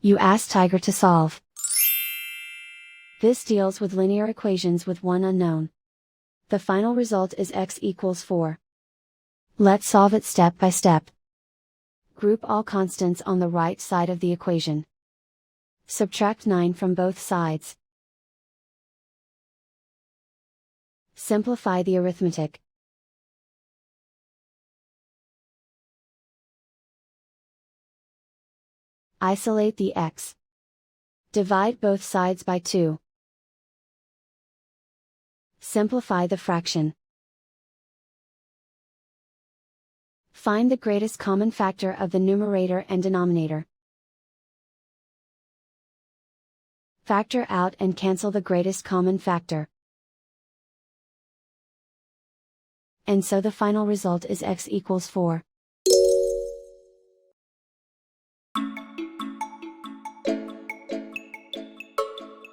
You ask Tiger to solve. This deals with linear equations with one unknown. The final result is x equals 4. Let's solve it step by step. Group all constants on the right side of the equation. Subtract 9 from both sides. Simplify the arithmetic. Isolate the x. Divide both sides by 2. Simplify the fraction. Find the greatest common factor of the numerator and denominator. Factor out and cancel the greatest common factor. And so the final result is x equals 4.